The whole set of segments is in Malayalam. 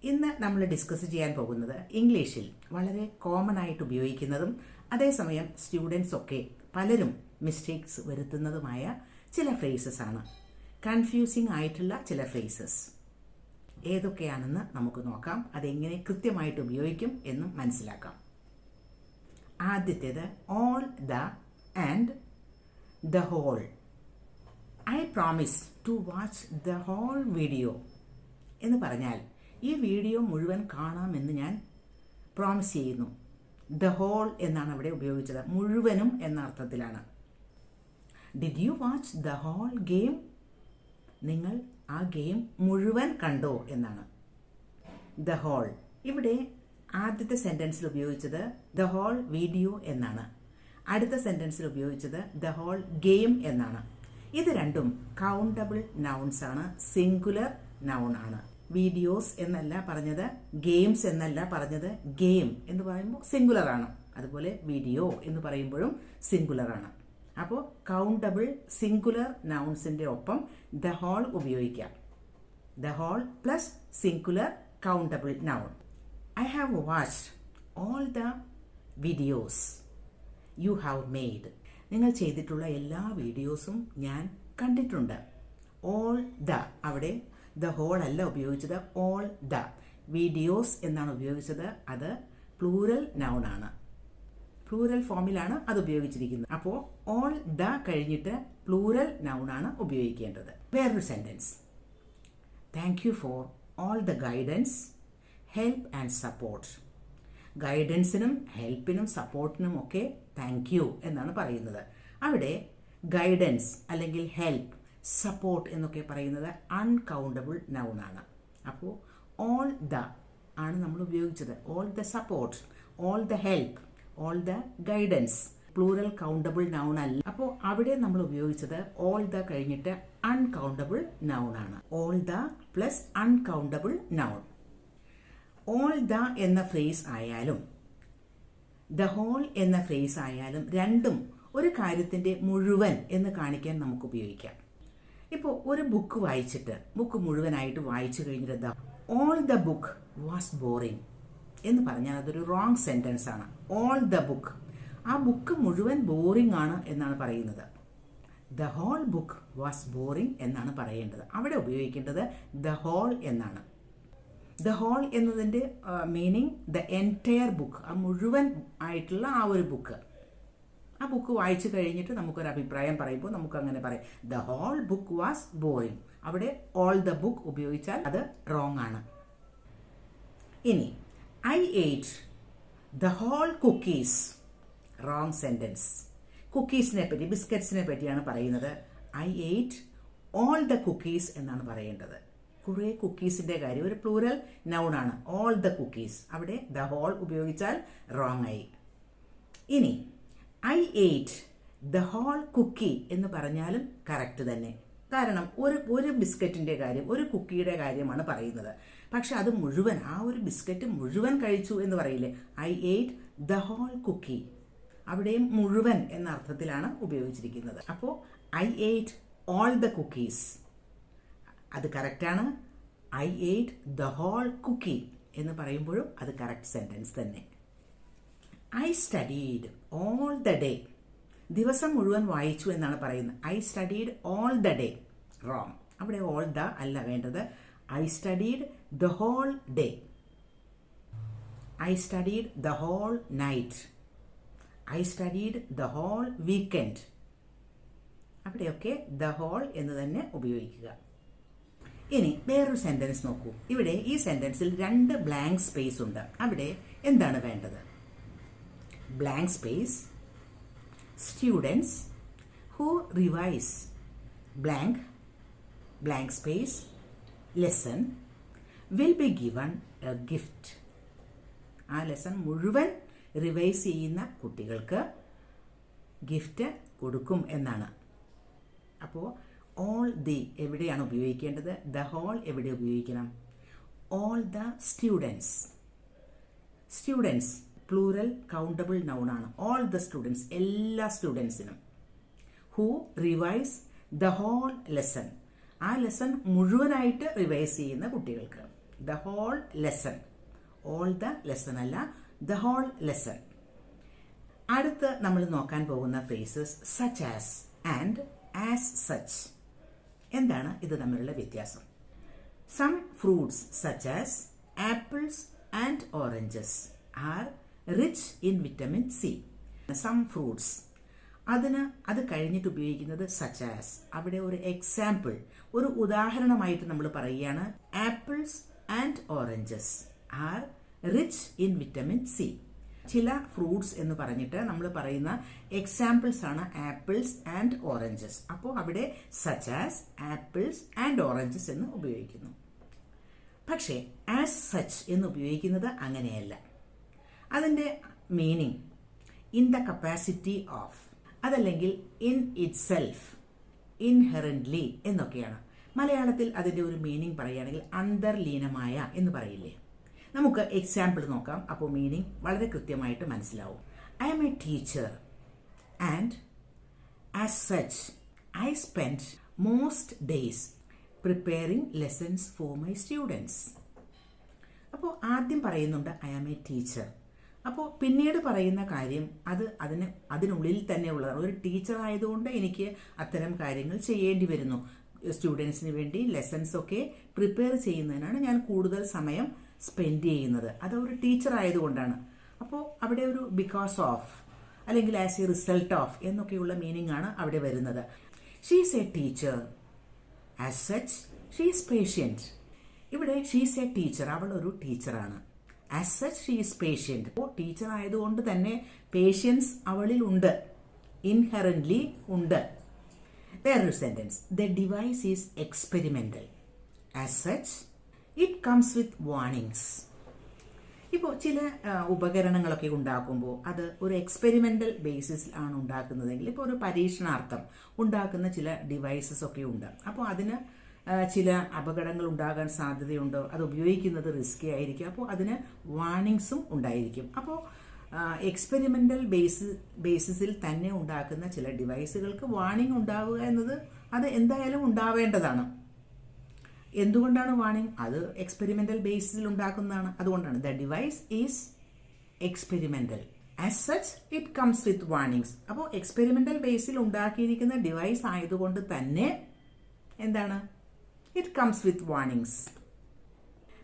ഇന്ന് നമ്മൾ ഡിസ്കസ് ചെയ്യാൻ പോകുന്നത് ഇംഗ്ലീഷിൽ വളരെ കോമൺ ആയിട്ട് ഉപയോഗിക്കുന്നതും അതേസമയം സ്റ്റുഡൻസ് ഒക്കെ പലരും മിസ്റ്റേക്സ് വരുത്തുന്നതുമായ ചില ഫ്രേസസ് ആണ്. കൺഫ്യൂസിംഗ് ആയിട്ടുള്ള ചില ഫ്രേസസ് ഏതൊക്കെയാണെന്ന് നമുക്ക് നോക്കാം. അതെങ്ങനെ കൃത്യമായിട്ട് ഉപയോഗിക്കും എന്നും മനസ്സിലാക്കാം. ആദ്യത്തേത് all the and the whole. I promise to watch the whole video എന്ന് പറഞ്ഞാൽ ഈ വീഡിയോ മുഴുവൻ കാണാമെന്ന് ഞാൻ പ്രോമിസ് ചെയ്യുന്നു. ദ ഹോൾ എന്നാണ് അവിടെ ഉപയോഗിച്ചത്, മുഴുവനും എന്ന അർത്ഥത്തിലാണ്. Did you watch the whole game? നിങ്ങൾ ആ ഗെയിം മുഴുവൻ കണ്ടോ എന്നാണ്. ദ ഹോൾ ഇവിടെ ആദ്യത്തെ സെന്റൻസിൽ ഉപയോഗിച്ചത് ദ ഹോൾ വീഡിയോ എന്നാണ്. അടുത്ത സെന്റൻസിൽ ഉപയോഗിച്ചത് ദ ഹോൾ ഗെയിം എന്നാണ്. ഇത് രണ്ടും കൗണ്ടബിൾ നൗൺസ് ആണ്, സിംഗുലർ നൗൺ ആണ്. വീഡിയോസ് എന്നല്ല പറഞ്ഞത്, ഗെയിംസ് എന്നല്ല പറഞ്ഞത്. ഗെയിം എന്ന് പറയുമ്പോൾ സിംഗുലർ ആണ്, അതുപോലെ വീഡിയോ എന്ന് പറയുമ്പോഴും സിംഗുലർ ആണ്. അപ്പോൾ കൗണ്ടബിൾ സിംഗുലർ നൗൺസിന്റെ ഒപ്പം ദ ഹോൾ ഉപയോഗിക്കാം. The whole plus singular countable noun. I have watched all the videos you have made. നിങ്ങൾ ചെയ്തിട്ടുള്ള എല്ലാ വീഡിയോസും ഞാൻ കണ്ടിട്ടുണ്ട്. ഓൾ ദ, അവിടെ ദ ഹോൾ അല്ല ഉപയോഗിച്ചത്, ഓൾ ദ. വീഡിയോസ് എന്നാണ് ഉപയോഗിച്ചത്, അത് പ്ലൂറൽ നൗൺ ആണ്, പ്ലൂറൽ ഫോമിലാണ് അത് ഉപയോഗിച്ചിരിക്കുന്നത്. അപ്പോൾ ഓൾ ദ കഴിഞ്ഞിട്ട് പ്ലൂറൽ നൗൺ ആണ് ഉപയോഗിക്കേണ്ടത്. വേറൊരു sentence, thank you for all the guidance help and support. ഗൈഡൻസിനും ഹെൽപ്പിനും സപ്പോർട്ടിനും ഒക്കെ താങ്ക് യു എന്നാണ് പറയുന്നത്. അവിടെ ഗൈഡൻസ് അല്ലെങ്കിൽ ഹെൽപ്പ്, സപ്പോർട്ട് എന്നൊക്കെ പറയുന്നത് അൺകൗണ്ടബിൾ നൗൺ ആണ്. അപ്പോൾ ഓൾ ദ ആണ് നമ്മൾ ഉപയോഗിച്ചത്. All the support, all the help, all the guidance plural countable noun അല്ല. അപ്പോൾ അവിടെ നമ്മൾ ഉപയോഗിച്ചത് ഓൾ ദ കഴിഞ്ഞിട്ട് അൺകൗണ്ടബിൾ നൗൺ ആണ്. All the plus uncountable noun. All the എന്ന ഫ്രേസ് ആയാലും ദ ഹോൾ എന്ന ഫ്രേസ് ആയാലും രണ്ടും ഒരു കാര്യത്തിന്റെ മുഴുവൻ എന്ന് കാണിക്കാൻ നമുക്ക് ഉപയോഗിക്കാം. ഇപ്പോൾ ഒരു ബുക്ക് വായിച്ചിട്ട് ബുക്ക് മുഴുവനായിട്ട് വായിച്ചു കഴിഞ്ഞിട്ട് all the book was boring എന്ന് പറഞ്ഞാൽ അതൊരു റോങ് സെന്റൻസ് ആണ്. ഓൾ ദ ബുക്ക്, ആ ബുക്ക് മുഴുവൻ ബോറിംഗ് ആണ് എന്നാണ് പറയുന്നത്. The whole book was boring എന്നാണ് പറയേണ്ടത്. അവിടെ ഉപയോഗിക്കേണ്ടത് ദ ഹോൾ എന്നാണ്. ദ ഹോൾ എന്നതിൻ്റെ മീനിങ് ദ എൻറ്റയർ ബുക്ക്, ആ മുഴുവൻ ആയിട്ടുള്ള ആ ഒരു ബുക്ക്. ആ ബുക്ക് വായിച്ചു കഴിഞ്ഞിട്ട് നമുക്കൊരു അഭിപ്രായം പറയുമ്പോൾ നമുക്ക് അങ്ങനെ പറയാം, the whole book was boring. അവിടെ ഓൾ ദ ബുക്ക് ഉപയോഗിച്ചാൽ അത് റോങ് ആണ്. ഇനി I ate the whole cookies, wrong sentence. കുക്കീസിനെ പറ്റി, ബിസ്ക്കറ്റ്സിനെ പറ്റിയാണ് പറയുന്നത്. I ate all the cookies എന്നാണ് പറയേണ്ടത്. കുറേ കുക്കീസിന്റെ കാര്യം, ഒരു പ്ലൂറൽ നൗൺ ആണ്, ഓൾ ദ കുക്കീസ്. അവിടെ ദ ഹോൾ ഉപയോഗിച്ചാൽ റോങ് ആയി. ഇനി I ate the whole cookie എന്ന് പറഞ്ഞാലും കറക്റ്റ് തന്നെ. കാരണം ഒരു ബിസ്ക്കറ്റിന്റെ കാര്യം, ഒരു കുക്കിയുടെ കാര്യമാണ് പറയുന്നത്. പക്ഷെ അത് മുഴുവൻ, ആ ഒരു ബിസ്ക്കറ്റ് മുഴുവൻ കഴിച്ചു എന്ന് പറയില്ലേ, I ate the whole cookie. അവിടെയും മുഴുവൻ എന്ന അർത്ഥത്തിലാണ് ഉപയോഗിച്ചിരിക്കുന്നത്. അപ്പോൾ I ate all the cookies, അത് കറക്റ്റാണ്. I ate the whole cookie എന്ന് പറയുമ്പോഴും അത് കറക്റ്റ് സെന്റൻസ് തന്നെ. I studied all the day, ദിവസം മുഴുവൻ വായിച്ചു എന്നാണ് പറയുന്നത്. I studied all the day, wrong. അവിടെ ഓൾ ദ അല്ല വേണ്ടത്, I studied the whole day. I studied the whole night, I studied the whole weekend. അവിടെയൊക്കെ ദ ഹോൾ എന്ന് തന്നെ ഉപയോഗിക്കുക. ഇനി വേറൊരു സെന്റൻസ് നോക്കൂ. ഇവിടെ ഈ സെന്റൻസിൽ 2 ബ്ലാങ്ക് സ്പേസ് ഉണ്ട്. അവിടെ എന്താണ് വേണ്ടത്? Blank space, students who revise, blank, blank space, lesson will be given A gift. ആ ലെസൺ മുഴുവൻ റിവൈസ് ചെയ്യുന്ന കുട്ടികൾക്ക് ഗിഫ്റ്റ് കൊടുക്കും എന്നാണ്. അപ്പോൾ ഓൾ ദി എവിടെയാണ് ഉപയോഗിക്കേണ്ടത്? ദ ഹോൾ എവിടെ ഉപയോഗിക്കണം? All the students. Students plural countable noun ആണ്. ഓൾ ദ സ്റ്റുഡൻസ്, എല്ലാ സ്റ്റുഡൻസിനും. Who revise the whole lesson, ആ ലെസൺ മുഴുവനായിട്ട് റിവൈസ് ചെയ്യുന്ന കുട്ടികൾക്ക്. The whole lesson. All the lesson അല്ല, ദ ഹോൾ ലെസൺ. അടുത്ത് നമ്മൾ നോക്കാൻ പോകുന്ന phrases such as and as such. എന്താണ് ഇത് തമ്മിലുള്ള വ്യത്യാസം? Some fruits such as apples and oranges are rich in vitamin C. Some fruits, അത് കഴിഞ്ഞിട്ട് ഉപയോഗിക്കുന്നത് സച്ച് ആസ്. അവിടെ ഒരു എക്സാമ്പിൾ, ഒരു ഉദാഹരണമായിട്ട് നമ്മൾ പറയുകയാണ്. Apples and oranges are rich in vitamin C. ചില ഫ്രൂട്ട്സ് എന്ന് പറഞ്ഞിട്ട് നമ്മൾ പറയുന്ന എക്സാമ്പിൾസ് ആണ് ആപ്പിൾസ് ആൻഡ് ഓറഞ്ചസ്. അപ്പോൾ അവിടെ such as, apples and oranges എന്ന് ഉപയോഗിക്കുന്നു. പക്ഷേ ആസ് സച്ച് എന്ന് ഉപയോഗിക്കുന്നത് അങ്ങനെയല്ല. അതിൻ്റെ meaning in the capacity of, അതല്ലെങ്കിൽ ഇൻ ഇറ്റ് സെൽഫ്, ഇൻഹെറന്റ്ലി എന്നൊക്കെയാണ്. മലയാളത്തിൽ അതിൻ്റെ ഒരു മീനിങ് പറയുകയാണെങ്കിൽ അന്തർലീനമായ എന്ന് പറയില്ലേ. നമുക്ക് എക്സാമ്പിൾ നോക്കാം. അപ്പോൾ മീനിങ് വളരെ കൃത്യമായിട്ട് മനസ്സിലാവും. I am a teacher and as such I spend most days preparing lessons for my students. അപ്പോൾ ആദ്യം പറയുന്നുണ്ട് ഐ ആം എ ടീച്ചർ. അപ്പോൾ പിന്നീട് പറയുന്ന കാര്യം അതിനുള്ളിൽ തന്നെ ഉള്ളതാണ്. ഒരു ടീച്ചർ ആയതുകൊണ്ട് എനിക്ക് അത്തരം കാര്യങ്ങൾ ചെയ്യേണ്ടി വരുന്നു. സ്റ്റുഡൻസിന് വേണ്ടി ലെസൺസ് ഒക്കെ പ്രിപ്പയർ ചെയ്യുന്നതിനാണ് ഞാൻ കൂടുതൽ സമയം സ്പെൻഡ് ചെയ്യുന്നത്. അത് ഒരു ടീച്ചർ ആയതുകൊണ്ടാണ്. അപ്പോൾ അവിടെ ഒരു ബിക്കോസ് ഓഫ് അല്ലെങ്കിൽ ആസ് എ റിസൾട്ട് ഓഫ് എന്നൊക്കെയുള്ള മീനിങ് ആണ് അവിടെ വരുന്നത്. She is A teacher, as such she is patient. ഇവിടെ ഷീ ഈസ് എ ടീച്ചർ, അവൾ ഒരു ടീച്ചറാണ്. As such she is patient. അപ്പോൾ ടീച്ചർ ആയതുകൊണ്ട് തന്നെ പേഷ്യൻസ് അവളിൽ ഉണ്ട്, ഇൻഹെറന്റ്ലി ഉണ്ട്. വേറൊരു sentence, the device is experimental. As such it comes with warnings. ഇപ്പോൾ ചില ഉപകരണങ്ങളൊക്കെ ഉണ്ടാക്കുമ്പോൾ അത് ഒരു എക്സ്പെരിമെന്റൽ ബേസിസിൽ ആണ് ഉണ്ടാക്കുന്നതെങ്കിൽ, ഇപ്പോൾ ഒരു പരീക്ഷണാർത്ഥം ഉണ്ടാക്കുന്ന ചില ഡിവൈസസ് ഒക്കെ ഉണ്ട്. അപ്പോൾ അതിന് ചില അപകടങ്ങൾ ഉണ്ടാകാൻ സാധ്യതയുണ്ടോ, അത് ഉപയോഗിക്കുന്നത് റിസ്കി ആയിരിക്കും. അപ്പോൾ അതിന് വാർണിംഗ്സും ഉണ്ടായിരിക്കും. അപ്പോൾ എക്സ്പെരിമെന്റൽ ബേസിസിൽ തന്നെ ഉണ്ടാക്കുന്ന ചില ഡിവൈസുകൾക്ക് വാർണിംഗ് ഉണ്ടാവുക എന്നത് അത് എന്തായാലും ഉണ്ടാവേണ്ടതാണ്. എന്തുകൊണ്ടാണ് വാർണിംഗ്? അത് എക്സ്പെരിമെന്റൽ ബേസിസിൽ ഉണ്ടാക്കുന്നതാണ്, അതുകൊണ്ടാണ്. The device is experimental, as such it comes with warnings. അപ്പോൾ എക്സ്പെരിമെന്റൽ ബേസിൽ ഉണ്ടാക്കിയിരിക്കുന്ന ഡിവൈസ് ആയതുകൊണ്ട് തന്നെ എന്താണ്, ഇറ്റ് കംസ് വിത്ത് വാർണിംഗ്സ്.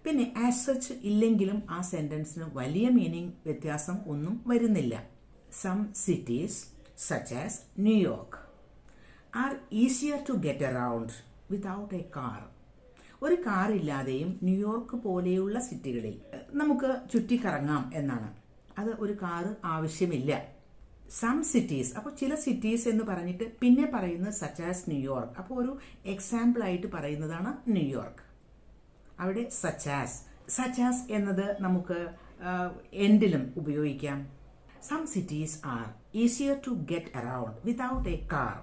പിന്നെ ആസ് സച്ച് ഇല്ലെങ്കിലും ആ സെന്റൻസിന് വലിയ മീനിങ് വ്യത്യാസം ഒന്നും വരുന്നില്ല. Some cities such as New York are easier to get around without a car. ഒരു കാർ ഇല്ലാതെയും ന്യൂയോർക്ക് പോലെയുള്ള സിറ്റികളിൽ നമുക്ക് ചുറ്റിക്കറങ്ങാം എന്നാണ്. അത് ഒരു കാർ ആവശ്യമില്ല. സം സിറ്റീസ്, അപ്പോൾ ചില സിറ്റീസ് എന്ന് പറഞ്ഞിട്ട് പിന്നെ പറയുന്നത് സച്ച് ആസ് ന്യൂയോർക്ക്. അപ്പോൾ ഒരു എക്സാമ്പിൾ ആയിട്ട് പറയുന്നതാണ് ന്യൂയോർക്ക്. അവിടെ സച്ച് ആസ് എന്നത് നമുക്ക് എൻഡിലും ഉപയോഗിക്കാം. Some cities are easier to get around without a car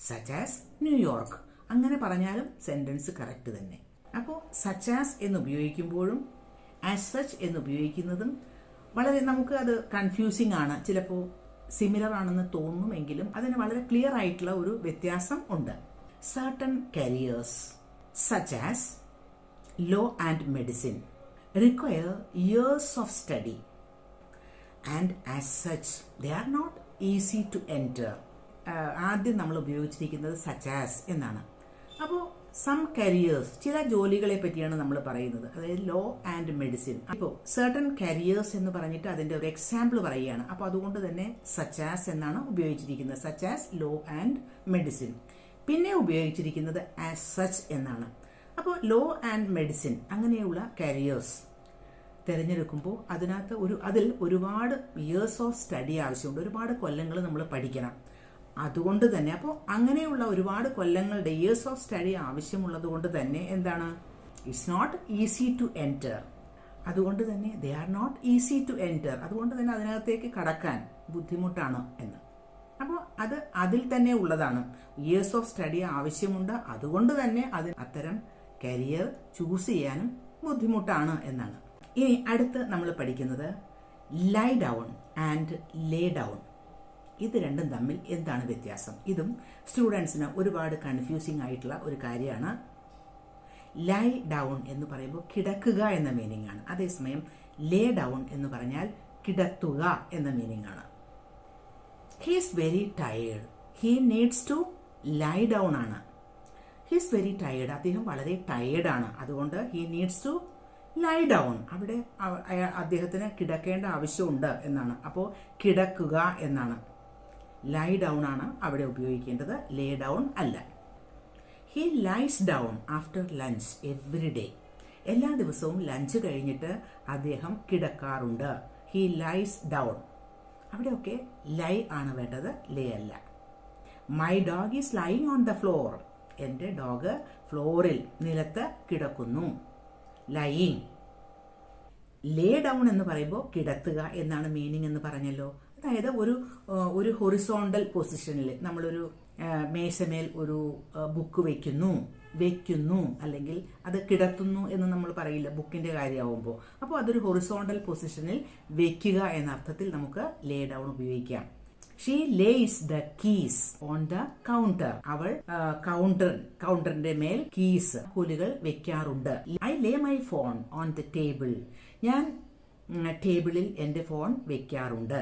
such as New York. അങ്ങനെ പറഞ്ഞാലും സെന്റൻസ് കറക്റ്റ് തന്നെ. അപ്പോൾ സച്ച് ആസ് എന്ന് ഉപയോഗിക്കുമ്പോഴും ആസ് സച്ച് എന്ന് ഉപയോഗിക്കുന്നതും വളരെ നമുക്ക് അത് കൺഫ്യൂസിംഗ് ആണ്. ചിലപ്പോൾ സിമിലർ ആണെന്ന് തോന്നുമെങ്കിലും അതിന് വളരെ ക്ലിയർ ആയിട്ടുള്ള ഒരു വ്യത്യാസം ഉണ്ട്. Certain careers such as law and medicine require years of study and as such they are not easy to enter. ആദ്യം നമ്മൾ ഉപയോഗിച്ചിരിക്കുന്നത് സച്ച് ആസ് എന്നാണ്. അപ്പോൾ സം കരിയേഴ്സ്, ചില ജോലികളെ പറ്റിയാണ് നമ്മൾ പറയുന്നത്, അതായത് ലോ ആൻഡ് മെഡിസിൻ. ഇപ്പോൾ സർട്ടൺ കരിയേഴ്സ് എന്ന് പറഞ്ഞിട്ട് അതിൻ്റെ ഒരു എക്സാമ്പിൾ പറയുകയാണ്. അപ്പോൾ അതുകൊണ്ട് തന്നെ സച്ച് ആസ് എന്നാണ് ഉപയോഗിച്ചിരിക്കുന്നത്, such as law and medicine. പിന്നെ ഉപയോഗിച്ചിരിക്കുന്നത് ആസ് സച്ച് എന്നാണ്. അപ്പോൾ ലോ ആൻഡ് മെഡിസിൻ അങ്ങനെയുള്ള കരിയേഴ്സ് തിരഞ്ഞെടുക്കുമ്പോൾ അതിൽ ഒരുപാട് ഇയേഴ്സ് ഓഫ് സ്റ്റഡി ആവശ്യമുണ്ട്, ഒരുപാട് കൊല്ലങ്ങൾ നമ്മൾ പഠിക്കണം. അതുകൊണ്ട് തന്നെ അപ്പോൾ അങ്ങനെയുള്ള ഒരുപാട് കൊല്ലങ്ങളുടെ ഇയേഴ്സ് ഓഫ് സ്റ്റഡി ആവശ്യമുള്ളത് കൊണ്ട് തന്നെ എന്താണ്, it's not easy to enter. അതുകൊണ്ട് തന്നെ they are not easy to enter. അതുകൊണ്ട് തന്നെ അതിനകത്തേക്ക് കടക്കാൻ ബുദ്ധിമുട്ടാണ് എന്ന്. അപ്പോൾ അതിൽ തന്നെ ഉള്ളതാണ്. ഇയേഴ്സ് ഓഫ് സ്റ്റഡി ആവശ്യമുണ്ട്, അതുകൊണ്ട് തന്നെ അത്തരം കരിയർ ചൂസ് ചെയ്യാനും ബുദ്ധിമുട്ടാണ് എന്നാണ്. ഇനി അടുത്ത് നമ്മൾ പഠിക്കുന്നത് lie down and lay down. ഇത് രണ്ടും തമ്മിൽ എന്താണ് വ്യത്യാസം? ഇതും സ്റ്റുഡൻസിന് ഒരുപാട് കൺഫ്യൂസിംഗ് ആയിട്ടുള്ള ഒരു കാര്യമാണ്. ലൈ ഡൗൺ എന്ന് പറയുമ്പോൾ കിടക്കുക എന്ന മീനിങ് ആണ്. അതേസമയം ലേ ഡൗൺ എന്ന് പറഞ്ഞാൽ കിടത്തുക എന്ന മീനിങ് ആണ്. He is very tired. He needs to lie down ആണ്. He is very tired. അദ്ദേഹം വളരെ ടയേർഡാണ്. അതുകൊണ്ട് he needs to lie down. അവിടെ അദ്ദേഹത്തിന് കിടക്കേണ്ട ആവശ്യമുണ്ട് എന്നാണ്. അപ്പോൾ കിടക്കുക എന്നാണ്. ലൈ ഡൗൺ ആണ് അവിടെ ഉപയോഗിക്കേണ്ടത്, ലേ ഡൗൺ അല്ല. He lies down after lunch every day. എല്ലാ ദിവസവും ലഞ്ച് കഴിഞ്ഞിട്ട് അദ്ദേഹം കിടക്കാറുണ്ട്. He lies down. അവിടെയൊക്കെ ലൈ ആണ് വേണ്ടത്, ലേ അല്ല. My dog is lying on the floor. എൻ്റെ ഡോഗ് ഫ്ലോറിൽ, നിലത്ത് കിടക്കുന്നു. ലൈയിങ്. ലേ ഡൗൺ എന്ന് പറയുമ്പോൾ കിടത്തുക എന്നാണ് മീനിങ് എന്ന് പറഞ്ഞല്ലോ. അതായത് ഒരു ഹൊറിസോണ്ടൽ പൊസിഷനിൽ നമ്മളൊരു മേശമേൽ ഒരു ബുക്ക് വെക്കുന്നു അല്ലെങ്കിൽ അത് കിടത്തുന്നു എന്ന് നമ്മൾ പറയില്ല ബുക്കിന്റെ കാര്യമാവുമ്പോൾ. അപ്പോൾ അതൊരു ഹൊറിസോണ്ടൽ പൊസിഷനിൽ വെക്കുക എന്ന അർത്ഥത്തിൽ നമുക്ക് ലേ ഡൗൺ ഉപയോഗിക്കാം. She lays the keys on the counter. അവൾ കൗണ്ടറിന്റെ മേൽ കീസ്, കോലുകൾ വെക്കാറുണ്ട്. I lay my phone on the table. ഞാൻ ടേബിളിൽ എൻ്റെ ഫോൺ വെക്കാറുണ്ട്.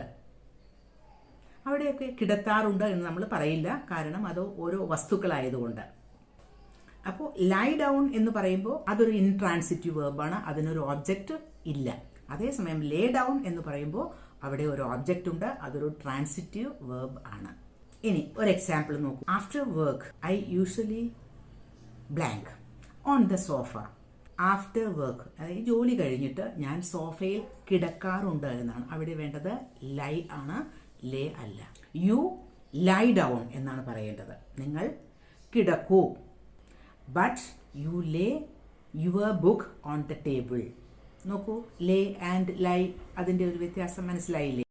അവിടെയൊക്കെ കിടത്താറുണ്ട് എന്ന് നമ്മൾ പറയില്ല, കാരണം അത് ഓരോ വസ്തുക്കളായതുകൊണ്ട്. അപ്പോൾ ലൈ ഡൗൺ എന്ന് പറയുമ്പോൾ അതൊരു ഇൻട്രാൻസിറ്റീവ് വേർബാണ്, അതിനൊരു ഓബ്ജക്റ്റ് ഇല്ല. അതേസമയം ലേ ഡൗൺ എന്ന് പറയുമ്പോൾ അവിടെ ഒരു ഓബ്ജക്റ്റ് ഉണ്ട്, അതൊരു ട്രാൻസിറ്റീവ് വേർബ് ആണ്. ഇനി ഒരു എക്സാമ്പിൾ നോക്കൂ. After work I usually blank on the sofa. After work, അതായത് ജോലി കഴിഞ്ഞിട്ട് ഞാൻ സോഫയിൽ കിടക്കാറുണ്ട് എന്നാണ്. അവിടെ വേണ്ടത് ലൈ ആണ്, ലേ അല്ല. യു ലൈ ഡൗൺ എന്നാണ് പറയേണ്ടത്. നിങ്ങൾ കിടക്കൂ. But you lay your book on the table. നോക്കൂ, ലേ ആൻഡ് ലൈ, അതിൻ്റെ ഒരു വ്യത്യാസം മനസ്സിലായില്ലേ?